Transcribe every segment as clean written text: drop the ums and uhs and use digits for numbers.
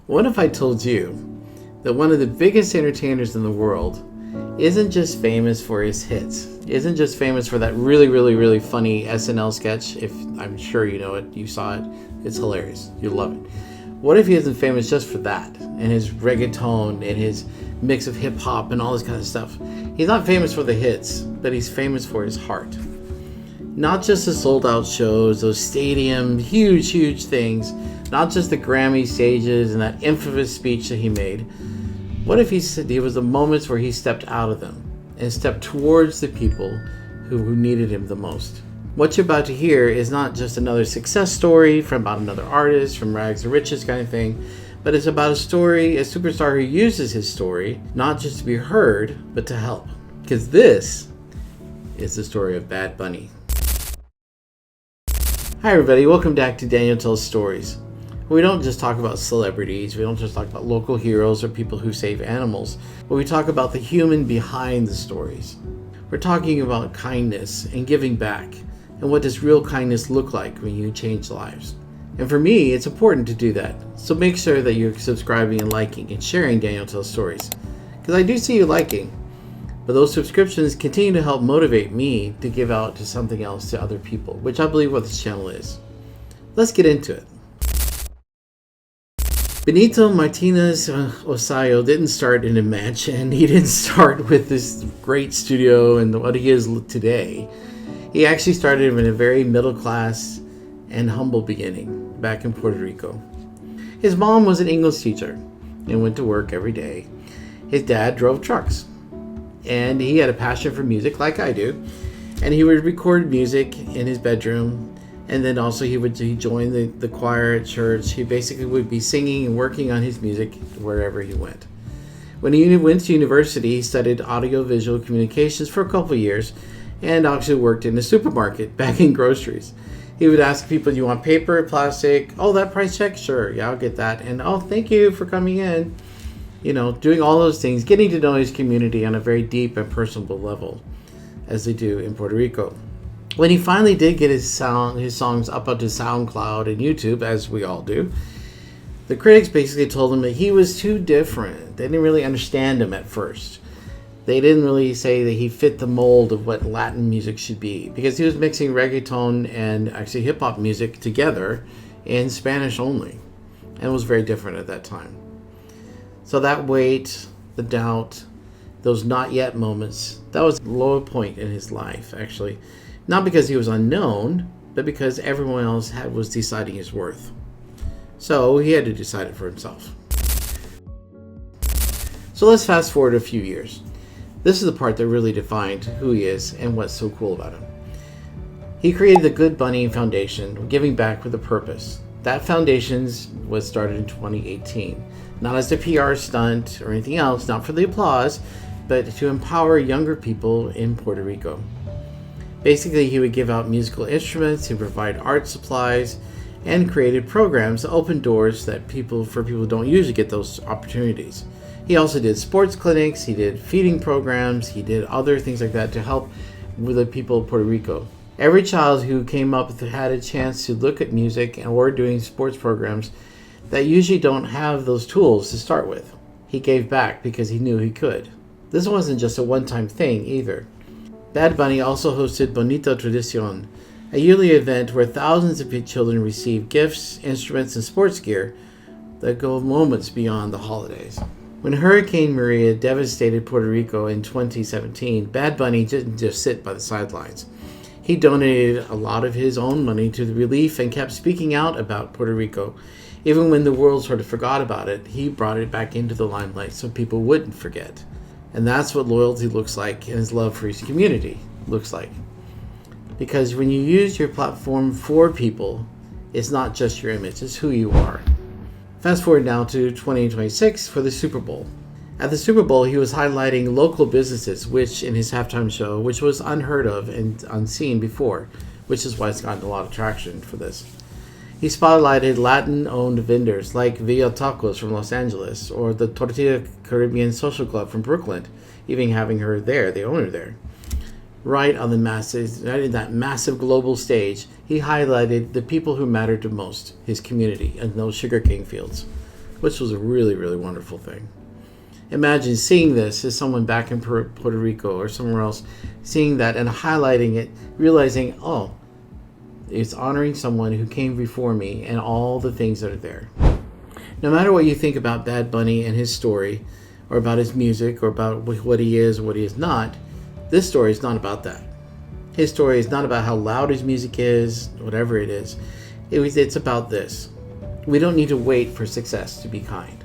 What if I told you that one of the biggest entertainers in the world isn't just famous for his hits, isn't just famous for that really funny SNL sketch? If I'm sure you know it, you saw it, it's hilarious, you love it. What if he isn't famous just for that, and his reggaeton, and his mix of hip hop and all this kind of stuff? He's not famous for the hits, but he's famous for his heart. Not just the sold out shows, those stadium, huge things, not just the Grammy stages and that infamous speech that he made. What if he said it was the moments where he stepped out of them and stepped towards the people who needed him the most? What you're about to hear is not just another success story from about another artist, from rags to riches kind of thing, but it's about a story, a superstar who uses his story, not just to be heard, but to help. Because this is the story of Bad Bunny. Hi everybody, welcome back to Daniel Tells Stories. We don't just talk about celebrities, we don't just talk about local heroes or people who save animals, but we talk about the human behind the stories. We're talking about kindness and giving back, and what does real kindness look like when you change lives. And for me, it's important to do that, so make sure that you're subscribing and liking and sharing Daniel Tells Stories, because I do see you liking, but those subscriptions continue to help motivate me to give out to something else to other people, which I believe what this channel is. Let's get into it. Benito Martinez Osayo didn't start in a mansion. He didn't start with this great studio and what he is today. He actually started in a very middle class and humble beginning back in Puerto Rico. His mom was an English teacher and went to work every day. His dad drove trucks, and he had a passion for music like I do, and he would record music in his bedroom. And then also he joined the choir at church. He basically would be singing and working on his music wherever he went. When he went to university, he studied audiovisual communications for a couple of years and actually worked in a supermarket back in Groceries. He would ask people, do you want paper, plastic? Oh, that price check? Sure, yeah, I'll get that. And oh, thank you for coming in. You know, doing all those things, getting to know his community on a very deep and personable level, as they do in Puerto Rico. When he finally did get his songs up onto SoundCloud and YouTube, as we all do, the critics basically told him that he was too different. They didn't really understand him at first. They didn't really say that he fit the mold of what Latin music should be, because he was mixing reggaeton and actually hip-hop music together in Spanish only, and was very different at that time. So that weight, the doubt, those not yet moments, that was a low point in his life, actually. Not because he was unknown, but because everyone else was deciding his worth. So he had to decide it for himself. So let's fast forward a few years. This is the part that really defined who he is and what's so cool about him. He created the Good Bunny Foundation, giving back with a purpose. That foundation was started in 2018. Not as a PR stunt or anything else, not for the applause, but to empower younger people in Puerto Rico. Basically, he would give out musical instruments, he'd provide art supplies, and created programs that opened doors for people who don't usually get those opportunities. He also did sports clinics, he did feeding programs, he did other things like that to help with the people of Puerto Rico. Every child who came up had a chance to look at music or doing sports programs that usually don't have those tools to start with. He gave back because he knew he could. This wasn't just a one-time thing either. Bad Bunny also hosted Bonita Tradicion, a yearly event where thousands of children receive gifts, instruments, and sports gear that go moments beyond the holidays. When Hurricane Maria devastated Puerto Rico in 2017, Bad Bunny didn't just sit by the sidelines. He donated a lot of his own money to the relief and kept speaking out about Puerto Rico. Even when the world sort of forgot about it, he brought it back into the limelight so people wouldn't forget. And that's what loyalty looks like, and his love for his community looks like. Because when you use your platform for people, it's not just your image, it's who you are. Fast forward now to 2026 for the Super Bowl. At the Super Bowl, he was highlighting local businesses, which in his halftime show, which was unheard of and unseen before, which is why it's gotten a lot of traction for this. He spotlighted Latin-owned vendors like Villa Tacos from Los Angeles or the Tortilla Caribbean Social Club from Brooklyn, even having her there, the owner there. right on the masses, right in that massive global stage, he highlighted the people who mattered the most, his community, and those sugarcane fields, which was a really, really wonderful thing. Imagine seeing this as someone back in Puerto Rico or somewhere else, seeing that and highlighting it, realizing, oh, it's honoring someone who came before me and all the things that are there. No matter what you think about Bad Bunny and his story, or about his music, or about what he is or what he is not, this story is not about that. His story is not about how loud his music is, whatever it is. It's about this. We don't need to wait for success to be kind.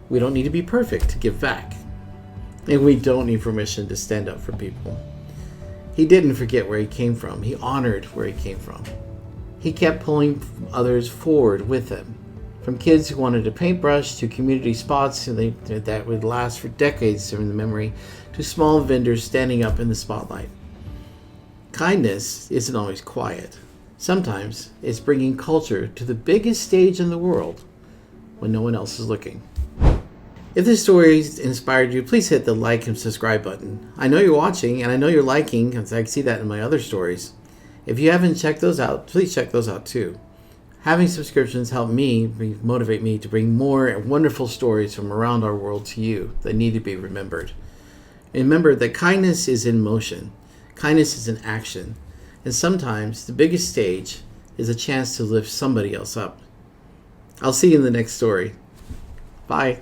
We don't need to be perfect to give back. And we don't need permission to stand up for people. He didn't forget where he came from. He honored where he came from. He kept pulling others forward with him. From kids who wanted a paintbrush to community spots that would last for decades in the memory, to small vendors standing up in the spotlight. Kindness isn't always quiet. Sometimes it's bringing culture to the biggest stage in the world when no one else is looking. If this story inspired you, please hit the like and subscribe button. I know you're watching and I know you're liking, because I see that in my other stories. If you haven't checked those out, please check those out too. Having subscriptions help me, motivate me to bring more wonderful stories from around our world to you that need to be remembered. Remember that kindness is in motion. Kindness is in action. And sometimes the biggest stage is a chance to lift somebody else up. I'll see you in the next story. Bye.